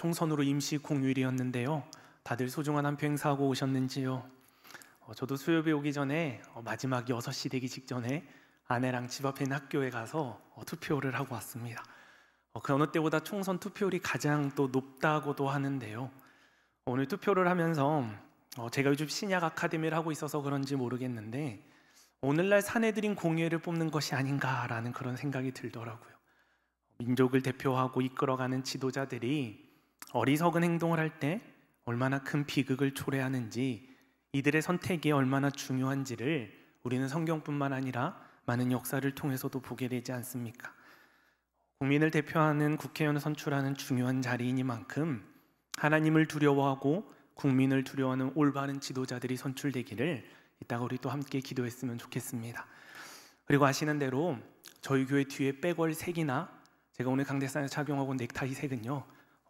총선으로 임시 공휴일이었는데요. 다들 소중한 한 표 행사하고 오셨는지요? 저도 수요일에 오기 전에 마지막 6시 되기 직전에 아내랑 집 앞에 있는 학교에 가서 투표를 하고 왔습니다. 그 어느 때보다 총선 투표율이 가장 또 높다고도 하는데요. 오늘 투표를 하면서 제가 요즘 신약 아카데미를 하고 있어서 그런지 모르겠는데 오늘날 사내들인 공의회를 뽑는 것이 아닌가라는 그런 생각이 들더라고요. 민족을 대표하고 이끌어가는 지도자들이 어리석은 행동을 할 때 얼마나 큰 비극을 초래하는지, 이들의 선택이 얼마나 중요한지를 우리는 성경뿐만 아니라 많은 역사를 통해서도 보게 되지 않습니까? 국민을 대표하는 국회의원을 선출하는 중요한 자리이니만큼 하나님을 두려워하고 국민을 두려워하는 올바른 지도자들이 선출되기를 이따가 우리 또 함께 기도했으면 좋겠습니다. 그리고 아시는 대로 저희 교회 뒤에 백월 색이나 제가 오늘 강대상에 착용하고 넥타이 색은요,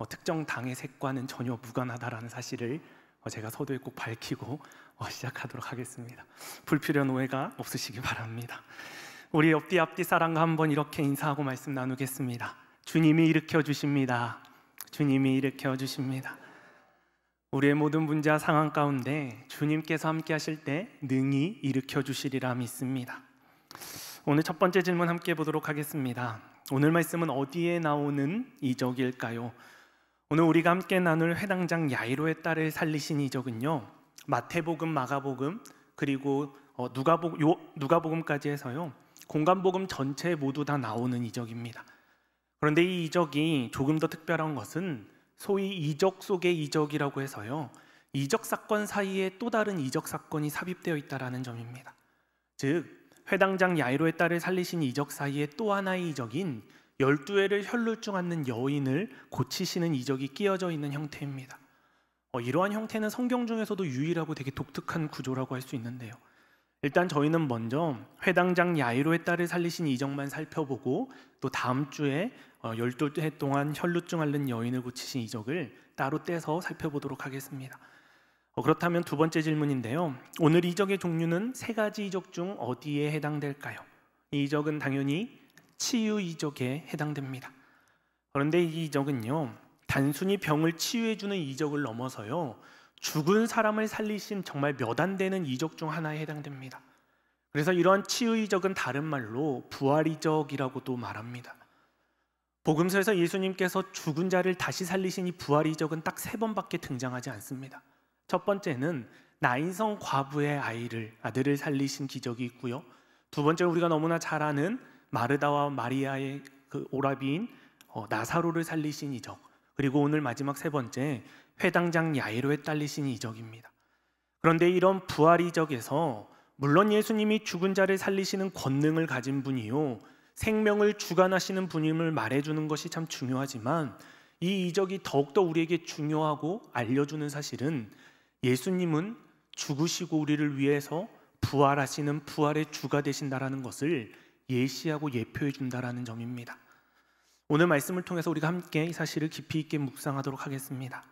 특정 당의 색과는 전혀 무관하다라는 사실을 제가 서두에 꼭 밝히고 시작하도록 하겠습니다. 불필요한 오해가 없으시기 바랍니다. 우리 앞뒤 사람과 한번 이렇게 인사하고 말씀 나누겠습니다. 주님이 일으켜 주십니다. 주님이 일으켜 주십니다. 우리의 모든 문제와 상황 가운데 주님께서 함께 하실 때 능히 일으켜 주시리라 믿습니다. 오늘 첫 번째 질문 함께 보도록 하겠습니다. 오늘 말씀은 어디에 나오는 이적일까요? 오늘 우리가 함께 나눌 회당장 야이로의 딸을 살리신 이적은요, 마태복음, 마가복음, 그리고 누가복음까지 해서요, 공간복음 전체에 모두 다 나오는 이적입니다. 그런데 이 이적이 조금 더 특별한 것은 소위 이적 속의 이적이라고 해서요, 이적 사건 사이에 또 다른 이적 사건이 삽입되어 있다는 점입니다. 즉, 회당장 야이로의 딸을 살리신 이적 사이에 또 하나의 이적인 12회를 혈루증 앓는 여인을 고치시는 이적이 끼어져 있는 형태입니다. 이러한 형태는 성경 중에서도 유일하고 되게 독특한 구조라고 할 수 있는데요. 일단 저희는 먼저 회당장 야이로의 딸을 살리신 이적만 살펴보고 또 다음 주에 12회 동안 혈루증 앓는 여인을 고치신 이적을 따로 떼서 살펴보도록 하겠습니다. 그렇다면 두 번째 질문인데요. 오늘 이적의 종류는 세 가지 이적 중 어디에 해당될까요? 이 이적은 당연히 치유 이적에 해당됩니다. 그런데 이 이적은요, 단순히 병을 치유해주는 이적을 넘어서요, 죽은 사람을 살리신 정말 몇 안 되는 이적 중 하나에 해당됩니다. 그래서 이러한 치유 이적은 다른 말로 부활 이적이라고도 말합니다. 복음서에서 예수님께서 죽은 자를 다시 살리신 이 부활 이적은 딱 3번밖에 등장하지 않습니다. 첫 번째는 나인성 과부의 아들을 살리신 기적이 있고요. 두 번째는 우리가 너무나 잘 아는 마르다와 마리아의 그 오라비인 나사로를 살리신 이적, 그리고 오늘 마지막 세 번째 회당장 야이로에 딸리신 이적입니다. 그런데 이런 부활 이적에서 물론 예수님이 죽은 자를 살리시는 권능을 가진 분이요, 생명을 주관하시는 분임을 말해주는 것이 참 중요하지만 이 이적이 더욱더 우리에게 중요하고 알려주는 사실은 예수님은 죽으시고 우리를 위해서 부활하시는 부활의 주가 되신다라는 것을 예시하고 예표해 준다라는 점입니다. 오늘 말씀을 통해서 우리가 함께 이 사실을 깊이 있게 묵상하도록 하겠습니다.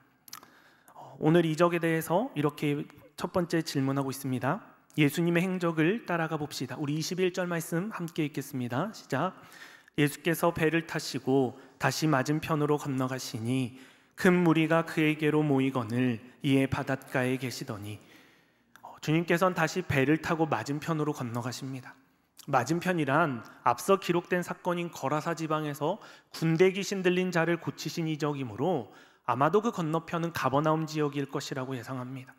오늘 이적에 대해서 이렇게 첫 번째 질문하고 있습니다. 예수님의 행적을 따라가 봅시다. 우리 21절 말씀 함께 읽겠습니다. 시작. 예수께서 배를 타시고 다시 맞은편으로 건너가시니 큰 무리가 그에게로 모이거늘 이에 바닷가에 계시더니, 주님께서는 다시 배를 타고 맞은편으로 건너가십니다. 맞은편이란 앞서 기록된 사건인 거라사 지방에서 군대 귀신 들린 자를 고치신 이적이므로 아마도 그 건너편은 가버나움 지역일 것이라고 예상합니다.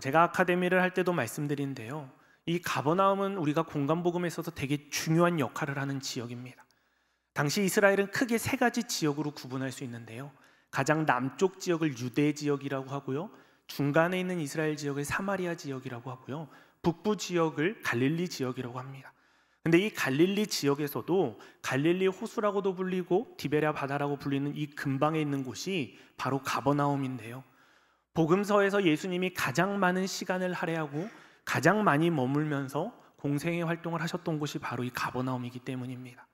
제가 아카데미를 할 때도 말씀드린데요, 이 가버나움은 우리가 공간복음에 있어서 되게 중요한 역할을 하는 지역입니다. 당시 이스라엘은 크게 3가지 지역으로 구분할 수 있는데요, 가장 남쪽 지역을 유대 지역이라고 하고요, 중간에 있는 이스라엘 지역을 사마리아 지역이라고 하고요, 북부 지역을 갈릴리 지역이라고 합니다. 근데 이 갈릴리 지역에서도 갈릴리 호수라고도 불리고 디베랴 바다라고 불리는 이 근방에 있는 곳이 바로 가버나움인데요, 복음서에서 예수님이 가장 많은 시간을 할애하고 가장 많이 머물면서 공생의 활동을 하셨던 곳이 바로 이 가버나움이기 때문입니다.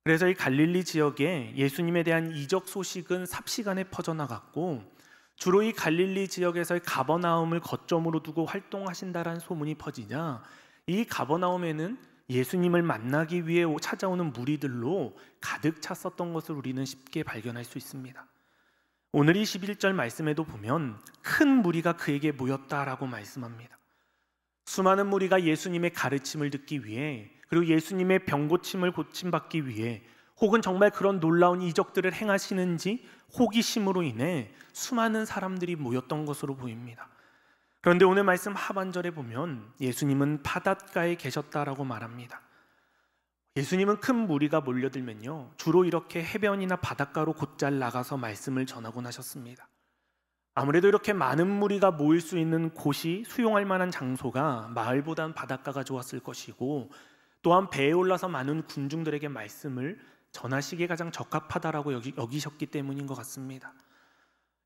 그래서 이 갈릴리 지역에 예수님에 대한 이적 소식은 삽시간에 퍼져나갔고, 주로 이 갈릴리 지역에서의 가버나움을 거점으로 두고 활동하신다라는 소문이 퍼지자 이 가버나움에는 예수님을 만나기 위해 찾아오는 무리들로 가득 찼었던 것을 우리는 쉽게 발견할 수 있습니다. 오늘 이 11절 말씀에도 보면 큰 무리가 그에게 모였다라고 말씀합니다. 수많은 무리가 예수님의 가르침을 듣기 위해, 그리고 예수님의 병고침을 고침받기 위해, 혹은 정말 그런 놀라운 이적들을 행하시는지 호기심으로 인해 수많은 사람들이 모였던 것으로 보입니다. 그런데 오늘 말씀 하반절에 보면 예수님은 바닷가에 계셨다라고 말합니다. 예수님은 큰 무리가 몰려들면요, 주로 이렇게 해변이나 바닷가로 곧잘 나가서 말씀을 전하곤 하셨습니다. 아무래도 이렇게 많은 무리가 모일 수 있는 곳이, 수용할 만한 장소가 마을보단 바닷가가 좋았을 것이고, 또한 배에 올라서 많은 군중들에게 말씀을 전하시기에 가장 적합하다라고 여기셨기 때문인 것 같습니다.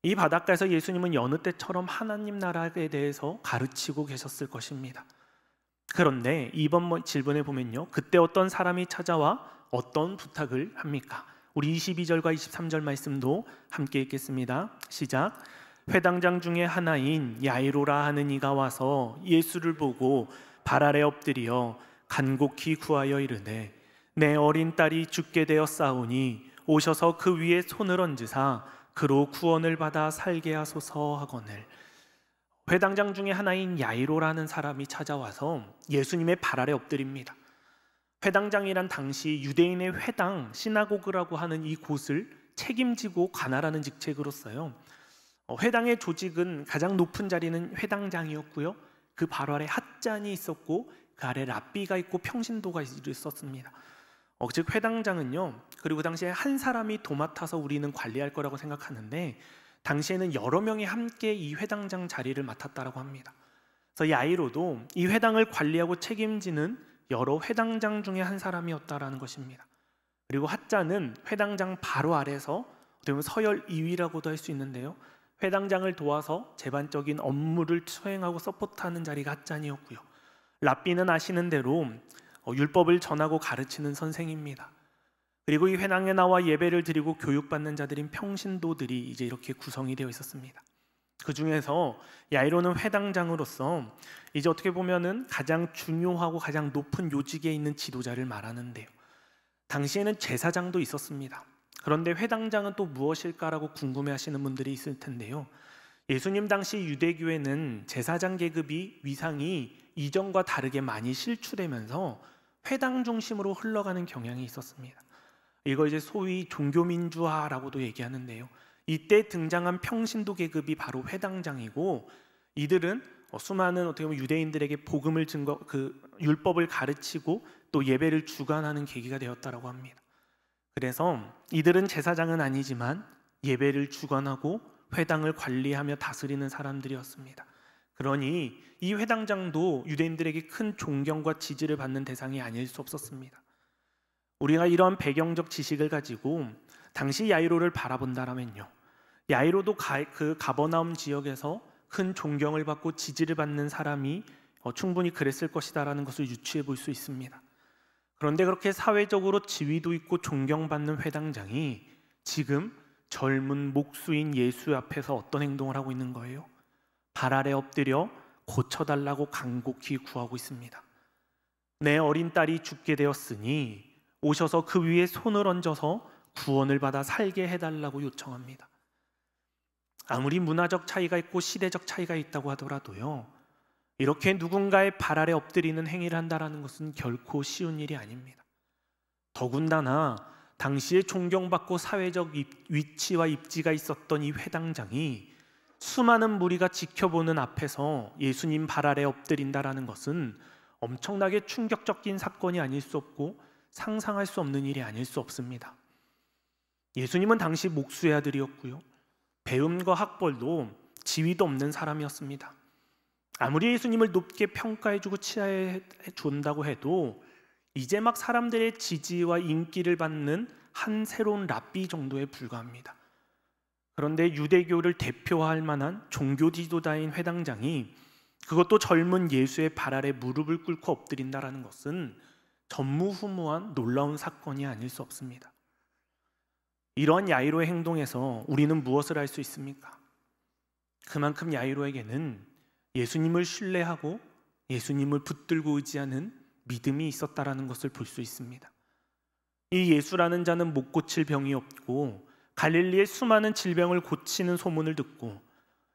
이 바닷가에서 예수님은 여느 때처럼 하나님 나라에 대해서 가르치고 계셨을 것입니다. 그런데 이번 질문에 보면요, 그때 어떤 사람이 찾아와 어떤 부탁을 합니까? 우리 22절과 23절 말씀도 함께 읽겠습니다. 시작. 회당장 중에 하나인 야이로라 하는 이가 와서 예수를 보고 발 아래 엎드려 간곡히 구하여 이르되 내 어린 딸이 죽게 되었사오니 오셔서 그 위에 손을 얹으사 그로 구원을 받아 살게 하소서 하거늘. 회당장 중에 하나인 야이로라는 사람이 찾아와서 예수님의 발 아래 엎드립니다. 회당장이란 당시 유대인의 회당, 시나고그라고 하는 이 곳을 책임지고 관할하는 직책으로서요, 회당의 조직은 가장 높은 자리는 회당장이었고요, 그 발 아래 핫잔이 있었고 그 아래 랍비가 있고 평신도가 있었습니다. 즉 회당장은요, 그리고 당시에 한 사람이 도맡아서 우리는 관리할 거라고 생각하는데 당시에는 여러 명이 함께 이 회당장 자리를 맡았다라고 합니다. 그래서 야이로도 이 회당을 관리하고 책임지는 여러 회당장 중에 한 사람이었다라는 것입니다. 그리고 핫자는 회당장 바로 아래서 어떻게 보면 서열 2위라고도 할 수 있는데요, 회당장을 도와서 재반적인 업무를 수행하고 서포트하는 자리가 핫잔이었고요, 랍비는 아시는 대로 율법을 전하고 가르치는 선생입니다. 그리고 이 회당에 나와 예배를 드리고 교육받는 자들인 평신도들이 이제 이렇게 구성이 되어 있었습니다. 그 중에서 야이로는 회당장으로서 이제 어떻게 보면은 가장 중요하고 가장 높은 요직에 있는 지도자를 말하는데요, 당시에는 제사장도 있었습니다. 그런데 회당장은 또 무엇일까라고 궁금해하시는 분들이 있을 텐데요, 예수님 당시 유대교회는 제사장 계급이 위상이 이전과 다르게 많이 실추되면서 회당 중심으로 흘러가는 경향이 있었습니다. 이걸 이제 소위 종교민주화라고도 얘기하는데요, 이때 등장한 평신도 계급이 바로 회당장이고, 이들은 수많은 어떻게 보면 유대인들에게 복음을 율법을 가르치고 또 예배를 주관하는 계기가 되었다라고 합니다. 그래서 이들은 제사장은 아니지만 예배를 주관하고 회당을 관리하며 다스리는 사람들이었습니다. 그러니 이 회당장도 유대인들에게 큰 존경과 지지를 받는 대상이 아닐 수 없었습니다. 우리가 이러한 배경적 지식을 가지고 당시 야이로를 바라본다면요, 야이로도 그 가버나움 지역에서 큰 존경을 받고 지지를 받는 사람이 충분히 그랬을 것이다라는 것을 유추해 볼 수 있습니다. 그런데 그렇게 사회적으로 지위도 있고 존경받는 회당장이 지금 젊은 목수인 예수 앞에서 어떤 행동을 하고 있는 거예요? 발 아래 엎드려 고쳐달라고 간곡히 구하고 있습니다. 내 어린 딸이 죽게 되었으니 오셔서 그 위에 손을 얹어서 구원을 받아 살게 해달라고 요청합니다. 아무리 문화적 차이가 있고 시대적 차이가 있다고 하더라도요, 이렇게 누군가의 발 아래 엎드리는 행위를 한다는 것은 결코 쉬운 일이 아닙니다. 더군다나 당시에 존경받고 사회적 위치와 입지가 있었던 이 회당장이 수많은 무리가 지켜보는 앞에서 예수님 발 아래 엎드린다는 것은 엄청나게 충격적인 사건이 아닐 수 없고 상상할 수 없는 일이 아닐 수 없습니다. 예수님은 당시 목수의 아들이었고요, 배움과 학벌도 지위도 없는 사람이었습니다. 아무리 예수님을 높게 평가해주고 치하해 준다고 해도 이제 막 사람들의 지지와 인기를 받는 한 새로운 랍비 정도에 불과합니다. 그런데 유대교를 대표할 만한 종교 지도자인 회당장이, 그것도 젊은 예수의 발 아래 무릎을 꿇고 엎드린다는 것은 전무후무한 놀라운 사건이 아닐 수 없습니다. 이러한 야이로의 행동에서 우리는 무엇을 알 수 있습니까? 그만큼 야이로에게는 예수님을 신뢰하고 예수님을 붙들고 의지하는 믿음이 있었다라는 것을 볼 수 있습니다. 이 예수라는 자는 못 고칠 병이 없고 갈릴리의 수많은 질병을 고치는 소문을 듣고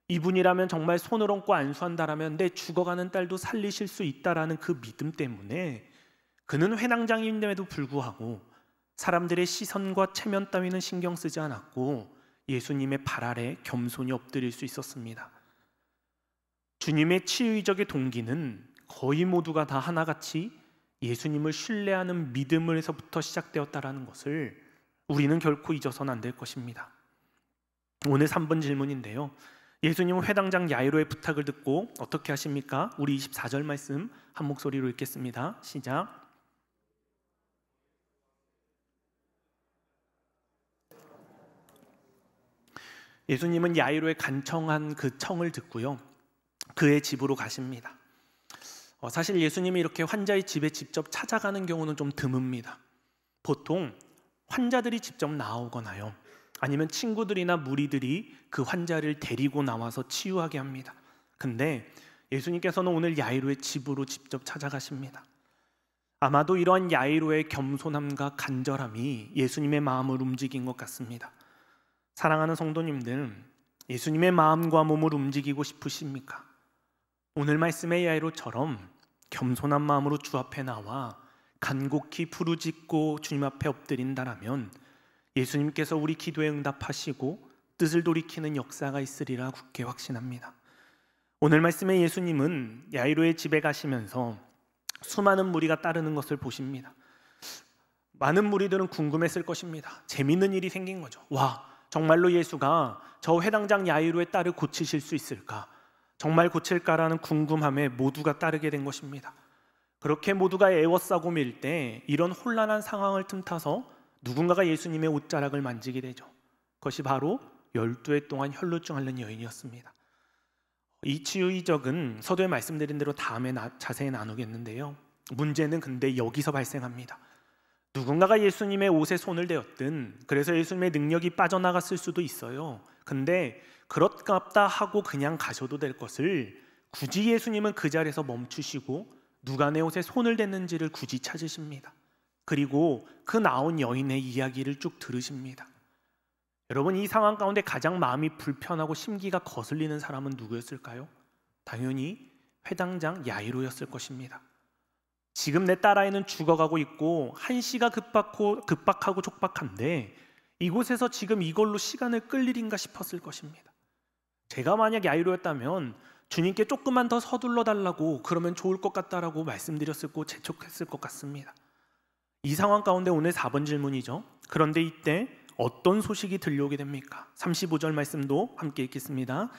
이분이라면 정말 손을 얹고 안수한다라면 내 죽어가는 딸도 살리실 수 있다라는 그 믿음 때문에 그는 회당장임에도 불구하고 사람들의 시선과 체면 따위는 신경 쓰지 않았고 예수님의 발 아래 겸손히 엎드릴 수 있었습니다. 주님의 치유이적의 동기는 거의 모두가 다 하나같이 예수님을 신뢰하는 믿음에서부터 시작되었다라는 것을 우리는 결코 잊어서는 안 될 것입니다. 오늘 3번 질문인데요. 예수님은 회당장 야이로의 부탁을 듣고 어떻게 하십니까? 우리 24절 말씀 한 목소리로 읽겠습니다. 시작. 예수님은 야이로의 간청한 그 청을 듣고요, 그의 집으로 가십니다. 사실 예수님이 이렇게 환자의 집에 직접 찾아가는 경우는 좀 드뭅니다. 보통 환자들이 직접 나오거나요, 아니면 친구들이나 무리들이 그 환자를 데리고 나와서 치유하게 합니다. 근데 예수님께서는 오늘 야이로의 집으로 직접 찾아가십니다. 아마도 이러한 야이로의 겸손함과 간절함이 예수님의 마음을 움직인 것 같습니다. 사랑하는 성도님들, 예수님의 마음과 몸을 움직이고 싶으십니까? 오늘 말씀의 야이로처럼 겸손한 마음으로 주 앞에 나와 간곡히 부르짖고 주님 앞에 엎드린다라면 예수님께서 우리 기도에 응답하시고 뜻을 돌이키는 역사가 있으리라 굳게 확신합니다. 오늘 말씀의 예수님은 야이로의 집에 가시면서 수많은 무리가 따르는 것을 보십니다. 많은 무리들은 궁금했을 것입니다. 재밌는 일이 생긴 거죠. 와, 정말로 예수가 저 회당장 야이로의 딸을 고치실 수 있을까? 정말 고칠까라는 궁금함에 모두가 따르게 된 것입니다. 그렇게 모두가 애워싸고 밀 때 이런 혼란한 상황을 틈타서 누군가가 예수님의 옷자락을 만지게 되죠. 그것이 바로 12해 동안 혈루증 앓는 여인이었습니다. 이 치유 이적은 서두에 말씀드린 대로 다음에 자세히 나누겠는데요, 문제는 근데 여기서 발생합니다. 누군가가 예수님의 옷에 손을 대었든 그래서 예수님의 능력이 빠져나갔을 수도 있어요. 근데 그렇갑다 하고 그냥 가셔도 될 것을 굳이 예수님은 그 자리에서 멈추시고 누가 내 옷에 손을 댔는지를 굳이 찾으십니다. 그리고 그 나온 여인의 이야기를 쭉 들으십니다. 여러분, 이 상황 가운데 가장 마음이 불편하고 심기가 거슬리는 사람은 누구였을까요? 당연히 회당장 야이로였을 것입니다. 지금 내 딸아이는 죽어가고 있고 한시가 급박하고 촉박한데 이곳에서 지금 이걸로 시간을 끌 일인가 싶었을 것입니다. 제가 만약 야이로였다면 주님께 조금만 더 서둘러 달라고 그러면 좋을 것 같다라고 말씀드렸고 재촉했을 것 같습니다. 이 상황 가운데 오늘 4번 질문이죠. 그런데 이때 어떤 소식이 들려오게 됩니까? 35절 말씀도 함께 읽겠습니다.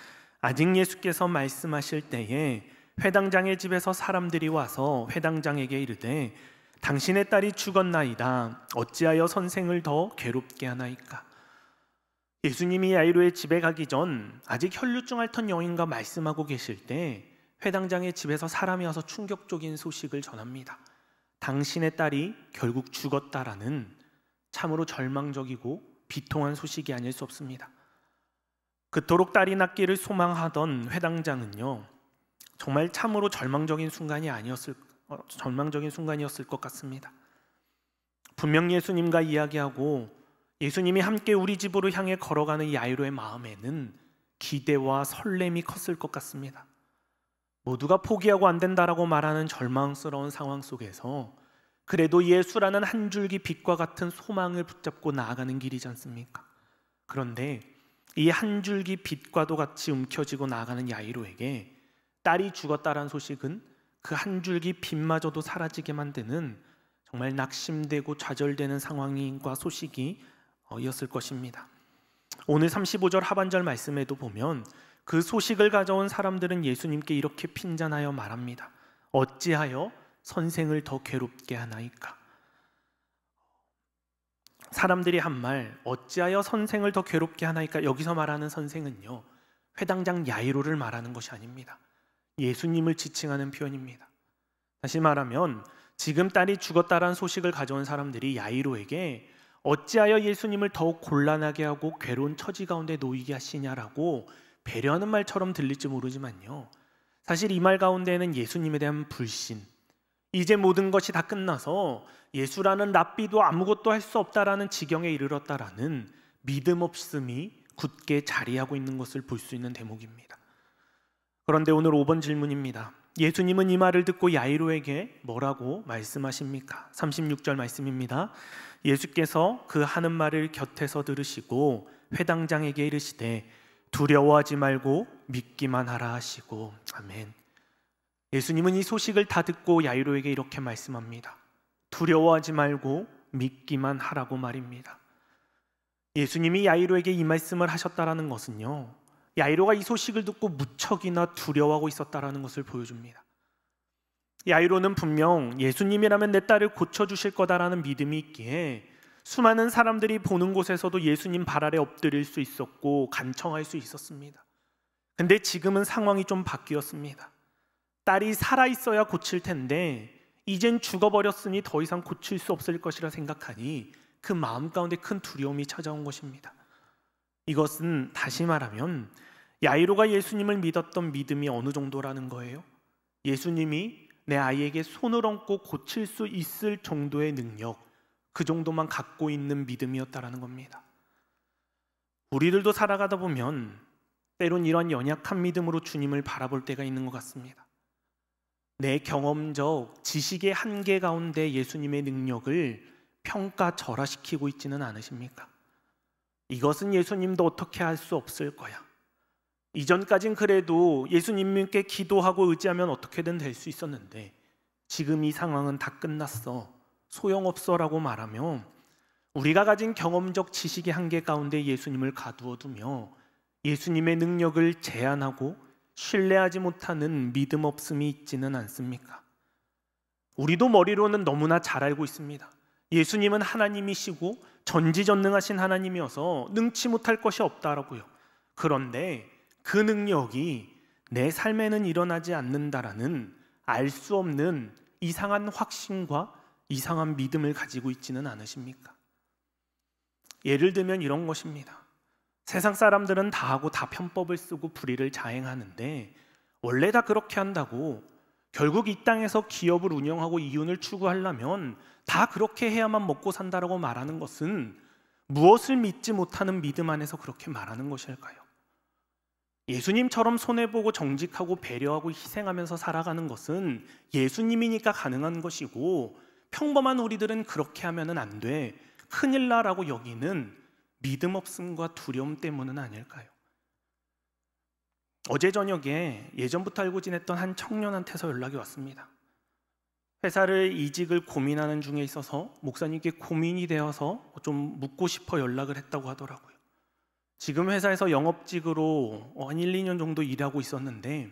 아직 예수께서 말씀하실 때에 회당장의 집에서 사람들이 와서 회당장에게 이르되 당신의 딸이 죽었나이다. 어찌하여 선생을 더 괴롭게 하나이까? 예수님이 야이로의 집에 가기 전 아직 혈루증 앓던 여인과 말씀하고 계실 때 회당장의 집에서 사람이 와서 충격적인 소식을 전합니다. 당신의 딸이 결국 죽었다라는 참으로 절망적이고 비통한 소식이 아닐 수 없습니다. 그토록 딸이 낫기를 소망하던 회당장은요, 정말 참으로 절망적인 순간이었을 것 같습니다. 분명 예수님과 이야기하고 예수님이 함께 우리 집으로 향해 걸어가는 야이로의 마음에는 기대와 설렘이 컸을 것 같습니다. 모두가 포기하고 안 된다라고 말하는 절망스러운 상황 속에서 그래도 예수라는 한 줄기 빛과 같은 소망을 붙잡고 나아가는 길이지 않습니까? 그런데 이 한 줄기 빛과도 같이 움켜쥐고 나아가는 야이로에게 딸이 죽었다라는 소식은 그 한 줄기 빛마저도 사라지게 만드는 정말 낙심되고 좌절되는 상황과 소식이 었을 것입니다. 오늘 35절 하반절 말씀에도 보면 그 소식을 가져온 사람들은 예수님께 이렇게 핀잔하여 말합니다. 어찌하여 선생을 더 괴롭게 하나이까? 사람들이 한 말, 어찌하여 선생을 더 괴롭게 하나이까? 여기서 말하는 선생은요, 회당장 야이로를 말하는 것이 아닙니다. 예수님을 지칭하는 표현입니다. 다시 말하면 지금 딸이 죽었다라는 소식을 가져온 사람들이 야이로에게 어찌하여 예수님을 더욱 곤란하게 하고 괴로운 처지 가운데 놓이게 하시냐라고 배려하는 말처럼 들릴지 모르지만요, 사실 이 말 가운데에는 예수님에 대한 불신, 이제 모든 것이 다 끝나서 예수라는 랍비도 아무것도 할 수 없다라는 지경에 이르렀다라는 믿음 없음이 굳게 자리하고 있는 것을 볼 수 있는 대목입니다. 그런데 오늘 5번 질문입니다. 예수님은 이 말을 듣고 야이로에게 뭐라고 말씀하십니까? 36절 말씀입니다. 예수께서 그 하는 말을 곁에서 들으시고 회당장에게 이르시되 두려워하지 말고 믿기만 하라 하시고. 아멘. 예수님은 이 소식을 다 듣고 야이로에게 이렇게 말씀합니다. 두려워하지 말고 믿기만 하라고 말입니다. 예수님이 야이로에게 이 말씀을 하셨다라는 것은요, 야이로가 이 소식을 듣고 무척이나 두려워하고 있었다라는 것을 보여줍니다. 야이로는 분명 예수님이라면 내 딸을 고쳐주실 거다라는 믿음이 있기에 수많은 사람들이 보는 곳에서도 예수님 발 아래 엎드릴 수 있었고 간청할 수 있었습니다. 근데 지금은 상황이 좀 바뀌었습니다. 딸이 살아있어야 고칠 텐데 이젠 죽어버렸으니 더 이상 고칠 수 없을 것이라 생각하니 그 마음 가운데 큰 두려움이 찾아온 것입니다. 이것은 다시 말하면 야이로가 예수님을 믿었던 믿음이 어느 정도라는 거예요? 예수님이 내 아이에게 손을 얹고 고칠 수 있을 정도의 능력, 그 정도만 갖고 있는 믿음이었다라는 겁니다. 우리들도 살아가다 보면 때론 이런 연약한 믿음으로 주님을 바라볼 때가 있는 것 같습니다. 내 경험적 지식의 한계 가운데 예수님의 능력을 평가절하시키고 있지는 않으십니까? 이것은 예수님도 어떻게 할 수 없을 거야. 이전까진 그래도 예수님께 기도하고 의지하면 어떻게든 될 수 있었는데 지금 이 상황은 다 끝났어, 소용없어 라고 말하며 우리가 가진 경험적 지식의 한계 가운데 예수님을 가두어 두며 예수님의 능력을 제한하고 신뢰하지 못하는 믿음 없음이 있지는 않습니까? 우리도 머리로는 너무나 잘 알고 있습니다. 예수님은 하나님이시고 전지전능하신 하나님이어서 능치 못할 것이 없다라고요. 그런데 그 능력이 내 삶에는 일어나지 않는다라는 알 수 없는 이상한 확신과 이상한 믿음을 가지고 있지는 않으십니까? 예를 들면 이런 것입니다. 세상 사람들은 다 하고 다 편법을 쓰고 불의를 자행하는데 원래 다 그렇게 한다고 결국 이 땅에서 기업을 운영하고 이윤을 추구하려면 다 그렇게 해야만 먹고 산다라고 말하는 것은 무엇을 믿지 못하는 믿음 안에서 그렇게 말하는 것일까요? 예수님처럼 손해보고 정직하고 배려하고 희생하면서 살아가는 것은 예수님이니까 가능한 것이고 평범한 우리들은 그렇게 하면 안 돼, 큰일 나라고 여기는 믿음 없음과 두려움 때문은 아닐까요? 어제 저녁에 예전부터 알고 지냈던 한 청년한테서 연락이 왔습니다. 회사를 이직을 고민하는 중에 있어서 목사님께 고민이 되어서 좀 묻고 싶어 연락을 했다고 하더라고요. 지금 회사에서 영업직으로 한 1, 2년 정도 일하고 있었는데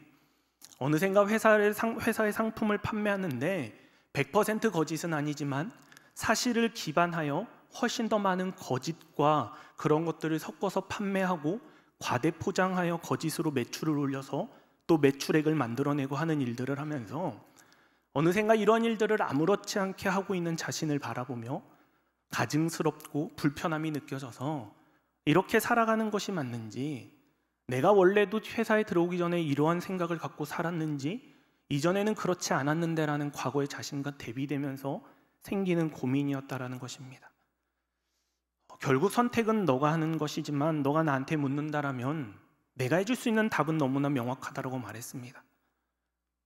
어느샌가 회사의 상품을 판매하는데 100% 거짓은 아니지만 사실을 기반하여 훨씬 더 많은 거짓과 그런 것들을 섞어서 판매하고 과대 포장하여 거짓으로 매출을 올려서 또 매출액을 만들어내고 하는 일들을 하면서 어느샌가 이런 일들을 아무렇지 않게 하고 있는 자신을 바라보며 가증스럽고 불편함이 느껴져서 이렇게 살아가는 것이 맞는지, 내가 원래도 회사에 들어오기 전에 이러한 생각을 갖고 살았는지, 이전에는 그렇지 않았는데라는 과거의 자신과 대비되면서 생기는 고민이었다라는 것입니다. 결국 선택은 너가 하는 것이지만 너가 나한테 묻는다라면 내가 해줄 수 있는 답은 너무나 명확하다고 말했습니다.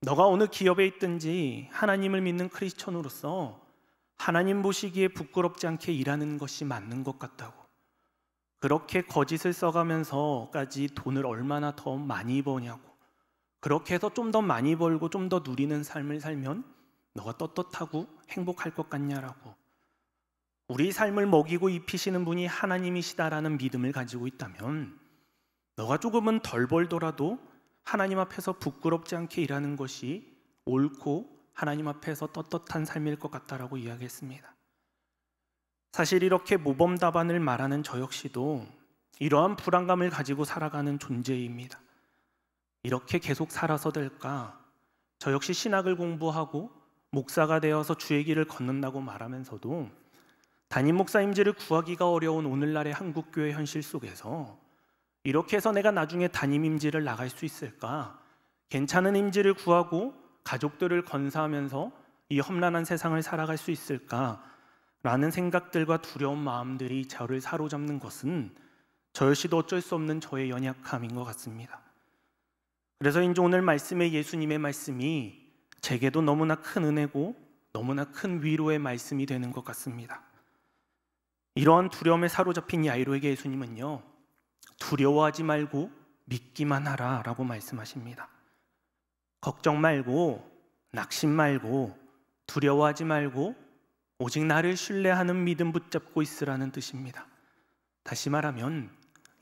너가 어느 기업에 있든지 하나님을 믿는 크리스천으로서 하나님 보시기에 부끄럽지 않게 일하는 것이 맞는 것 같다고. 그렇게 거짓을 써가면서까지 돈을 얼마나 더 많이 버냐고, 그렇게 해서 좀 더 많이 벌고 좀 더 누리는 삶을 살면 너가 떳떳하고 행복할 것 같냐라고. 우리 삶을 먹이고 입히시는 분이 하나님이시다라는 믿음을 가지고 있다면 너가 조금은 덜 벌더라도 하나님 앞에서 부끄럽지 않게 일하는 것이 옳고 하나님 앞에서 떳떳한 삶일 것 같다라고 이야기했습니다. 사실 이렇게 모범 답안을 말하는 저 역시도 이러한 불안감을 가지고 살아가는 존재입니다. 이렇게 계속 살아서 될까? 저 역시 신학을 공부하고 목사가 되어서 주의 길을 걷는다고 말하면서도 담임 목사 임지를 구하기가 어려운 오늘날의 한국교회 현실 속에서 이렇게 해서 내가 나중에 담임 임지를 나갈 수 있을까? 괜찮은 임지를 구하고 가족들을 건사하면서 이 험난한 세상을 살아갈 수 있을까? 라는 생각들과 두려운 마음들이 저를 사로잡는 것은 저 역시도 어쩔 수 없는 저의 연약함인 것 같습니다. 그래서인지 오늘 말씀의 예수님의 말씀이 제게도 너무나 큰 은혜고 너무나 큰 위로의 말씀이 되는 것 같습니다. 이러한 두려움에 사로잡힌 야이로에게 예수님은요, 두려워하지 말고 믿기만 하라 라고 말씀하십니다. 걱정 말고 낙심 말고 두려워하지 말고 오직 나를 신뢰하는 믿음 붙잡고 있으라는 뜻입니다. 다시 말하면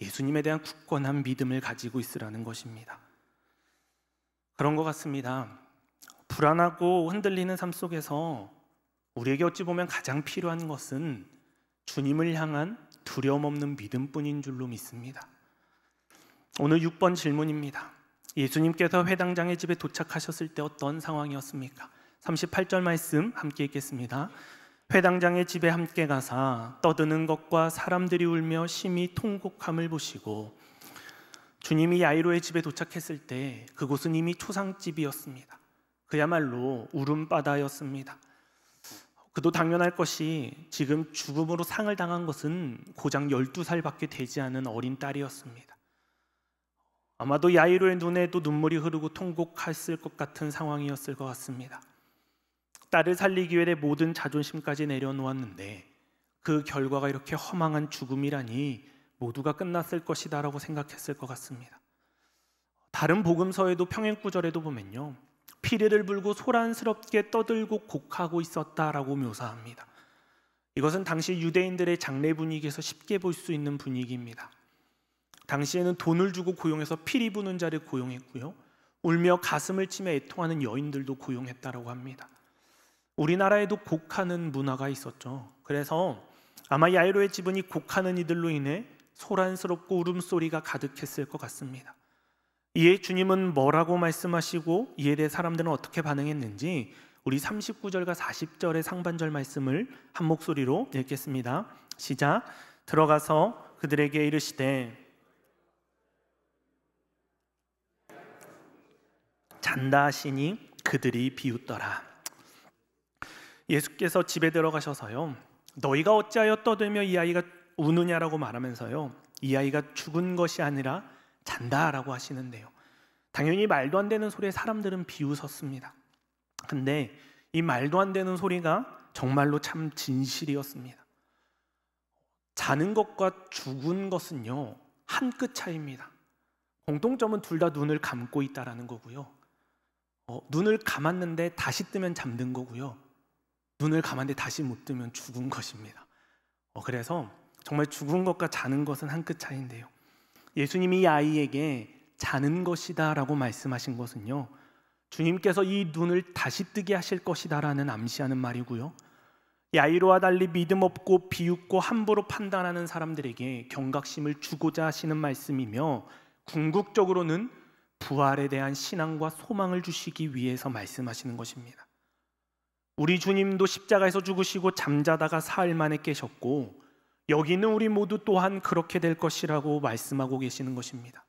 예수님에 대한 굳건한 믿음을 가지고 있으라는 것입니다. 그런 것 같습니다. 불안하고 흔들리는 삶 속에서 우리에게 어찌 보면 가장 필요한 것은 주님을 향한 두려움 없는 믿음뿐인 줄로 믿습니다. 오늘 6번 질문입니다. 예수님께서 회당장의 집에 도착하셨을 때 어떤 상황이었습니까? 38절 말씀 함께 읽겠습니다. 회당장의 집에 함께 가사 떠드는 것과 사람들이 울며 심히 통곡함을 보시고, 주님이 야이로의 집에 도착했을 때 그곳은 이미 초상집이었습니다. 그야말로 울음바다였습니다. 그도 당연할 것이 지금 죽음으로 상을 당한 것은 고작 12살밖에 되지 않은 어린 딸이었습니다. 아마도 야이로의 눈에도 눈물이 흐르고 통곡했을 것 같은 상황이었을 것 같습니다. 딸을 살리기 위해 모든 자존심까지 내려놓았는데 그 결과가 이렇게 허망한 죽음이라니 모두가 끝났을 것이다 라고 생각했을 것 같습니다. 다른 복음서에도 평행구절에도 보면요, 피리를 불고 소란스럽게 떠들고 곡하고 있었다라고 묘사합니다. 이것은 당시 유대인들의 장례 분위기에서 쉽게 볼 수 있는 분위기입니다. 당시에는 돈을 주고 고용해서 피리 부는 자를 고용했고요, 울며 가슴을 치며 애통하는 여인들도 고용했다라고 합니다. 우리나라에도 곡하는 문화가 있었죠. 그래서 아마 야이로의 집은 이 곡하는 이들로 인해 소란스럽고 울음소리가 가득했을 것 같습니다. 이에 주님은 뭐라고 말씀하시고 이에 대해 사람들은 어떻게 반응했는지 우리 39절과 40절의 상반절 말씀을 한 목소리로 읽겠습니다. 시작. 들어가서 그들에게 이르시되 잔다 하시니 그들이 비웃더라. 예수께서 집에 들어가셔서요, 너희가 어찌하여 떠들며 이 아이가 우느냐라고 말하면서요, 이 아이가 죽은 것이 아니라 잔다라고 하시는데요, 당연히 말도 안 되는 소리에 사람들은 비웃었습니다. 근데 이 말도 안 되는 소리가 정말로 참 진실이었습니다. 자는 것과 죽은 것은요, 한 끗 차이입니다. 공통점은 둘 다 눈을 감고 있다라는 거고요, 눈을 감았는데 다시 뜨면 잠든 거고요, 눈을 감았는데 다시 못 뜨면 죽은 것입니다. 그래서 정말 죽은 것과 자는 것은 한 끗 차이인데요, 예수님이 이 아이에게 자는 것이다 라고 말씀하신 것은요, 주님께서 이 눈을 다시 뜨게 하실 것이다 라는 암시하는 말이고요, 야이로와 달리 믿음 없고 비웃고 함부로 판단하는 사람들에게 경각심을 주고자 하시는 말씀이며, 궁극적으로는 부활에 대한 신앙과 소망을 주시기 위해서 말씀하시는 것입니다. 우리 주님도 십자가에서 죽으시고 잠자다가 사흘 만에 깨셨고, 여기는 우리 모두 또한 그렇게 될 것이라고 말씀하고 계시는 것입니다.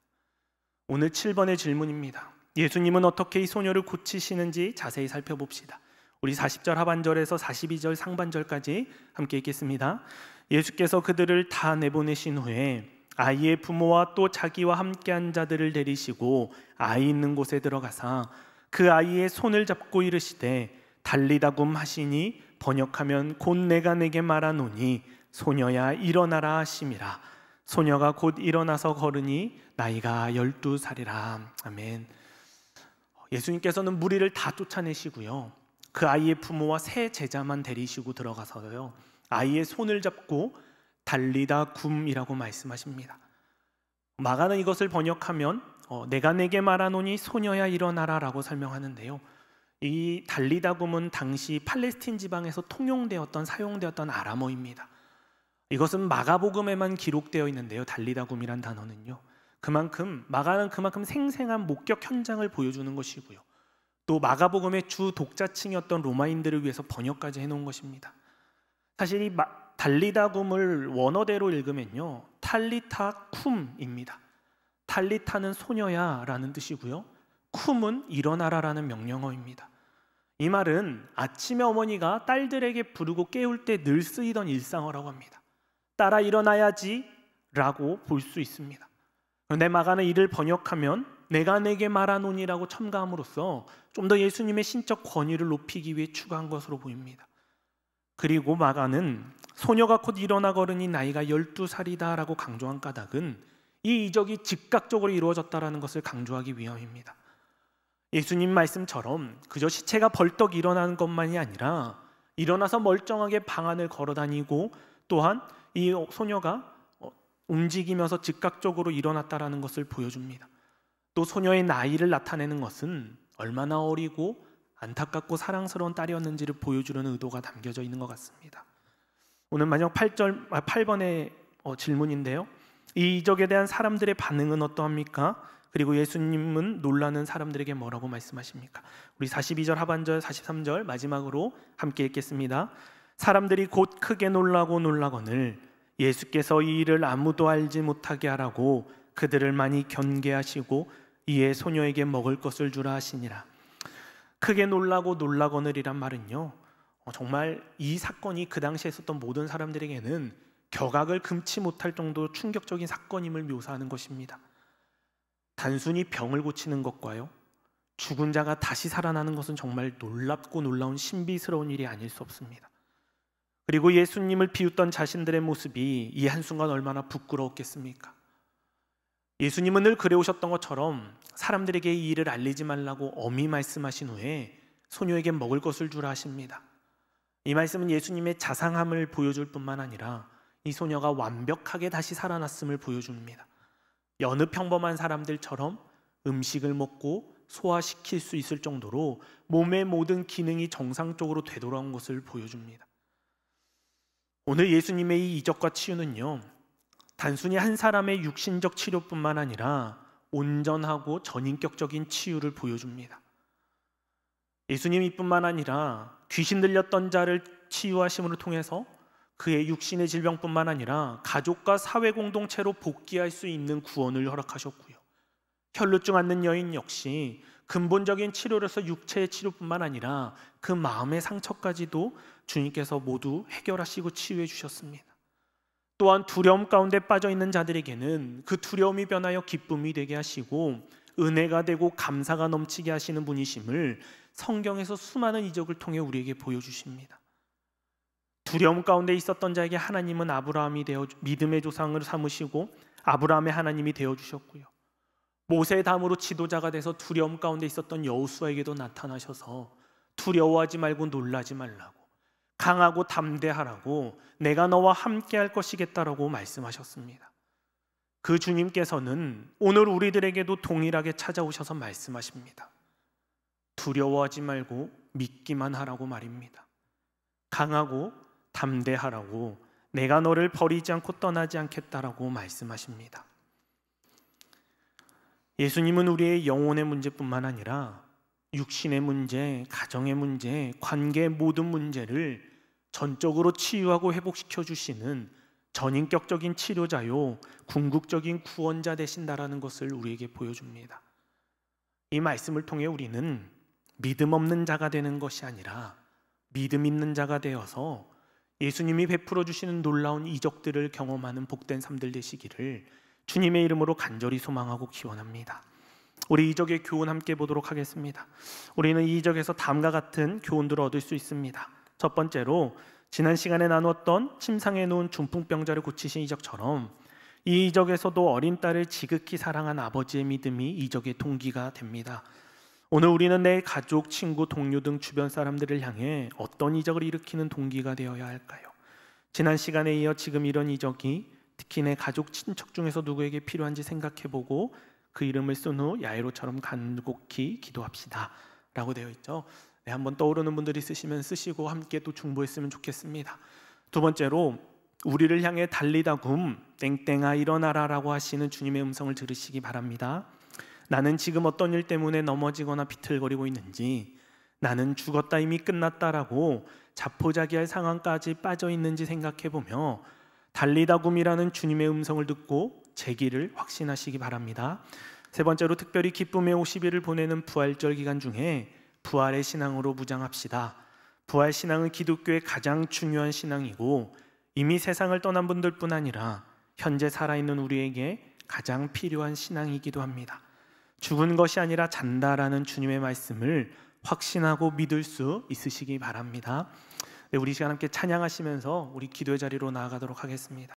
오늘 7번의 질문입니다. 예수님은 어떻게 이 소녀를 고치시는지 자세히 살펴봅시다. 우리 40절 하반절에서 42절 상반절까지 함께 읽겠습니다. 예수께서 그들을 다 내보내신 후에 아이의 부모와 또 자기와 함께한 자들을 데리시고 아이 있는 곳에 들어가사 그 아이의 손을 잡고 이르시되 달리다굼 하시니 번역하면 곧 내가 내게 말하노니 소녀야 일어나라 하심이라. 소녀가 곧 일어나서 걸으니 나이가 12살이라. 아멘. 예수님께서는 무리를 다 쫓아내시고요, 그 아이의 부모와 세 제자만 데리시고 들어가서요, 아이의 손을 잡고 달리다 굼이라고 말씀하십니다. 마가는 이것을 번역하면 내가 내게 말하노니 소녀야 일어나라 라고 설명하는데요, 이 달리다 굼은 당시 팔레스틴 지방에서 통용되었던 사용되었던 아람어입니다. 이것은 마가복음에만 기록되어 있는데요, 달리다 굼이란 단어는요, 마가는 그만큼 생생한 목격 현장을 보여주는 것이고요, 또 마가복음의 주 독자층이었던 로마인들을 위해서 번역까지 해놓은 것입니다. 사실 이 달리다 굼을 원어대로 읽으면요, 탈리타 쿰입니다. 탈리타는 소녀야 라는 뜻이고요, 쿰은 일어나라 라는 명령어입니다. 이 말은 아침에 어머니가 딸들에게 부르고 깨울 때 늘 쓰이던 일상어라고 합니다. 따라 일어나야지 라고 볼 수 있습니다. 그런데 마가는 이를 번역하면 내가 내게 말하노니라고 첨가함으로써 좀 더 예수님의 신적 권위를 높이기 위해 추가한 것으로 보입니다. 그리고 마가는 소녀가 곧 일어나 걸으니 나이가 12살이다 라고 강조한 까닭은 이 이적이 즉각적으로 이루어졌다는 것을 강조하기 위함입니다. 예수님 말씀처럼 그저 시체가 벌떡 일어나는 것만이 아니라 일어나서 멀쩡하게 방 안을 걸어다니고 또한 이 소녀가 움직이면서 즉각적으로 일어났다는 것을 보여줍니다. 또 소녀의 나이를 나타내는 것은 얼마나 어리고 안타깝고 사랑스러운 딸이었는지를 보여주려는 의도가 담겨져 있는 것 같습니다. 오늘 마지막 8번의 질문인데요. 이 이적에 대한 사람들의 반응은 어떠합니까? 그리고 예수님은 놀라는 사람들에게 뭐라고 말씀하십니까? 우리 42절 하반절 43절 마지막으로 함께 읽겠습니다. 사람들이 곧 크게 놀라고 놀라거늘 예수께서 이 일을 아무도 알지 못하게 하라고 그들을 많이 경계하시고 이에 소녀에게 먹을 것을 주라 하시니라. 크게 놀라고 놀라거늘이란 말은요, 정말 이 사건이 그 당시에 있었던 모든 사람들에게는 격악을 금치 못할 정도로 충격적인 사건임을 묘사하는 것입니다. 단순히 병을 고치는 것과요, 죽은 자가 다시 살아나는 것은 정말 놀랍고 놀라운 신비스러운 일이 아닐 수 없습니다. 그리고 예수님을 비웃던 자신들의 모습이 이 한순간 얼마나 부끄러웠겠습니까? 예수님은 늘 그래오셨던 것처럼 사람들에게 이 일을 알리지 말라고 엄히 말씀하신 후에 소녀에게 먹을 것을 주라 하십니다. 이 말씀은 예수님의 자상함을 보여줄 뿐만 아니라 이 소녀가 완벽하게 다시 살아났음을 보여줍니다. 여느 평범한 사람들처럼 음식을 먹고 소화시킬 수 있을 정도로 몸의 모든 기능이 정상적으로 되돌아온 것을 보여줍니다. 오늘 예수님의 이 이적과 치유는요, 단순히 한 사람의 육신적 치료뿐만 아니라 온전하고 전인격적인 치유를 보여줍니다. 예수님이 뿐만 아니라 귀신 들렸던 자를 치유하심으로 통해서 그의 육신의 질병뿐만 아니라 가족과 사회 공동체로 복귀할 수 있는 구원을 허락하셨고요, 혈루증 앓는 여인 역시 근본적인 치료로서 육체의 치료뿐만 아니라 그 마음의 상처까지도 주님께서 모두 해결하시고 치유해 주셨습니다. 또한 두려움 가운데 빠져있는 자들에게는 그 두려움이 변하여 기쁨이 되게 하시고 은혜가 되고 감사가 넘치게 하시는 분이심을 성경에서 수많은 이적을 통해 우리에게 보여주십니다. 두려움 가운데 있었던 자에게 하나님은 아브라함이 되어 믿음의 조상을 삼으시고 아브라함의 하나님이 되어주셨고요, 모세의 다음으로 지도자가 돼서 두려움 가운데 있었던 여호수아에게도 나타나셔서 두려워하지 말고 놀라지 말라고, 강하고 담대하라고, 내가 너와 함께 할 것이겠다라고 말씀하셨습니다. 그 주님께서는 오늘 우리들에게도 동일하게 찾아오셔서 말씀하십니다. 두려워하지 말고 믿기만 하라고 말입니다. 강하고 담대하라고, 내가 너를 버리지 않고 떠나지 않겠다라고 말씀하십니다. 예수님은 우리의 영혼의 문제뿐만 아니라 육신의 문제, 가정의 문제, 관계의 모든 문제를 전적으로 치유하고 회복시켜 주시는 전인격적인 치료자요, 궁극적인 구원자 되신다라는 것을 우리에게 보여줍니다. 이 말씀을 통해 우리는 믿음 없는 자가 되는 것이 아니라 믿음 있는 자가 되어서 예수님이 베풀어 주시는 놀라운 이적들을 경험하는 복된 삶들 되시기를 주님의 이름으로 간절히 소망하고 기원합니다. 우리 이적의 교훈 함께 보도록 하겠습니다. 우리는 이 이적에서 다음과 같은 교훈들을 얻을 수 있습니다. 첫 번째로 지난 시간에 나누었던 침상에 누운 중풍병자를 고치신 이적처럼 이 이적에서도 어린 딸을 지극히 사랑한 아버지의 믿음이 이적의 동기가 됩니다. 오늘 우리는 내 가족, 친구, 동료 등 주변 사람들을 향해 어떤 이적을 일으키는 동기가 되어야 할까요? 지난 시간에 이어 지금 이런 이적이 특히 내 가족, 친척 중에서 누구에게 필요한지 생각해보고 그 이름을 쓴 후 야이로처럼 간곡히 기도합시다 라고 되어 있죠. 네, 한번 떠오르는 분들이 쓰시면 쓰시고 함께 또 중보했으면 좋겠습니다. 두 번째로 우리를 향해 달리다굼 땡땡아 일어나라 라고 하시는 주님의 음성을 들으시기 바랍니다. 나는 지금 어떤 일 때문에 넘어지거나 비틀거리고 있는지, 나는 죽었다 이미 끝났다라고 자포자기할 상황까지 빠져 있는지 생각해보며 달리다굼이라는 주님의 음성을 듣고 제기를 확신하시기 바랍니다. 세 번째로 특별히 기쁨의 50일을 보내는 부활절 기간 중에 부활의 신앙으로 무장합시다. 부활 신앙은 기독교의 가장 중요한 신앙이고 이미 세상을 떠난 분들뿐 아니라 현재 살아있는 우리에게 가장 필요한 신앙이기도 합니다. 죽은 것이 아니라 잔다라는 주님의 말씀을 확신하고 믿을 수 있으시기 바랍니다. 네, 우리 시간 함께 찬양하시면서 우리 기도의 자리로 나아가도록 하겠습니다.